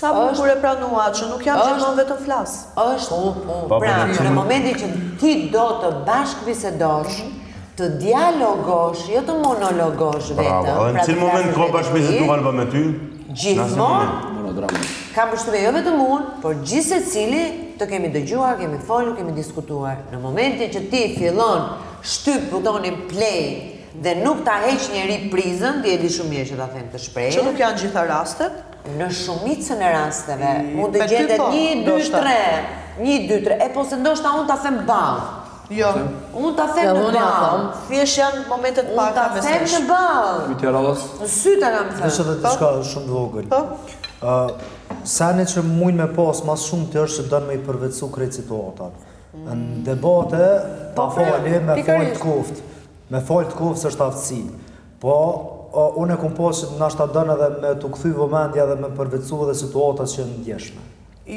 Sa bukur e pranua që nuk jam gjithmonë vetëm flas. Është, pra, në momentin që ti do të bashkëbisedosh, të dialogosh, jo të monologosh vetëm. Bravo, në cilë moment ka bashkëbisedu alba me ty? Gjithmonë, kam përshtypje jo vetëm unë, por gjithë se cili të kemi dëgjuar, kemi folur, kemi diskutuar. Në momentin që ti fillon shtyp butonin play dhe nuk ta heq njeri prizën, ti e di shumë mirë që ta them të shprehje. Që nuk janë gjitha rastet? Në shumicën e rasteve, mund të gjendet 1, 2, 3, e po se ndoshta unë ta them ballë. Jo. Unë ta them në ballë. Thjesht janë momentet pak ta them në ballë. Në sy ta kam thënë. Nëse dhe të shka shumë të vogël. Sani që mujnë me pas mas shumë të është që dënë me i përvecu krejt situatat. Në debate, ta fali me fol të koft. Me fol të koft së është aftësi. Po, unë e kom pas që nështë ta dënë edhe me të këthy vëmendja dhe me përvecu dhe situatat që në ndjeshme.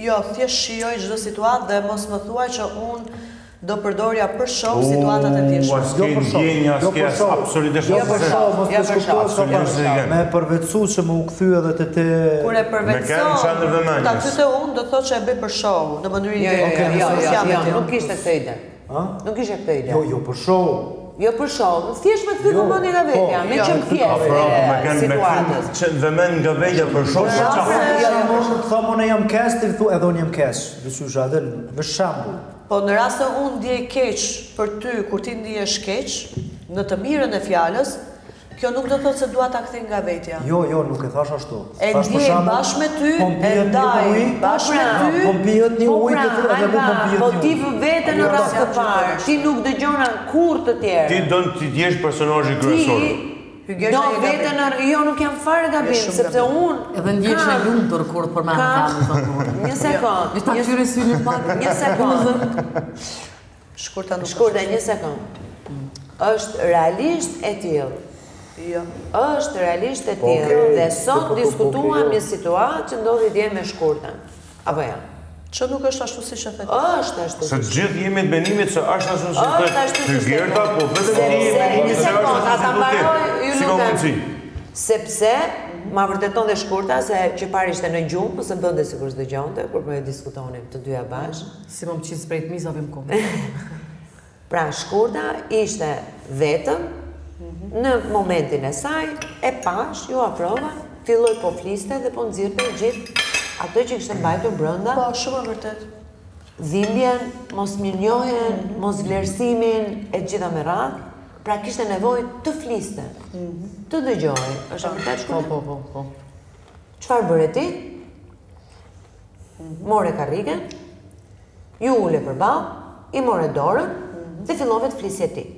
Jo, thjesht shijoj çdo situatë dhe mos më thuaj që unë do përdorja për show situatat e ndjeshme. S'ke ndjenja, s'ke absolutisht me përvecu që më u këthy edhe të te... Kur e përvecon, ta këtyte unë do të thot që e bëj për show, në mënyrë Jo, nuk ishte këtë ide. Nuk ishte këtë ide. Jo, për show. Jo për show, thjesht me të fytë mëndin nga vetja, me që më thjesht situatës. Dhe men nga vetja për show, të thamë unë jam kes, të thu edhe unë jam kes. Vësysha, edhe në shambu. Po në rast se unë ndjej keq për ty, kur ti ndjesh keq, në të mirën e fjalës, kjo nuk do të thotë se dua ta kthej nga vetja. Jo, nuk e thash ashtu. E ndjej bashkë me ty, e ndaj bashkë me ty. Po mpihet një ujë të edhe mu po mpihet një ujë. Po ti vete në rast të parë, ti nuk dëgjona kur të tjerë. Ti don ti jesh personazhi kryesor. Do vete në... Jo, nuk jam fare gabim, sepse unë... Edhe ndjesh e lumtur kur të përmend kamë. Një sekond. Një ta qyre syni pak. Një sekond. Shkurta, një sekond. Është realisht e tillë. Jo. Është realisht e tillë. Dhe sot diskutuam një situatë që ndodhi dje me Shkurtën. Apo ja? Që nuk është ashtu si që thëtë. Është ashtu si që thëtë. Se gjithë jemi të benimit që është ashtu si thëtë. Të Gerta, po vetëm ti jemi benimit që është si mundësi. Sepse, ma vërteton dhe Shkurta, se që parë ishte në gjumë, po se bënde si kur së dëgjonte, kur për e diskutonim të dyja bashkë. Si më më qitë sprejt mizave më kumë. Pra, Shkurta ishte vetëm, në momentin e saj, e pash, ju aprova, filloj po fliste dhe po nëzirë gjithë ato që kështë mbajtur brënda. Po, shumë e vërtet. Dhimbjen, mos mirënjohjen, mos vlerësimin, e gjitha me radhë, pra kishte nevojë të fliste, të dëgjojë. Është e vërtet Shkurta? Po. Çfarë bëre ti? More karriken, ju ule përballë, i more dorën dhe fillove të flisje ti.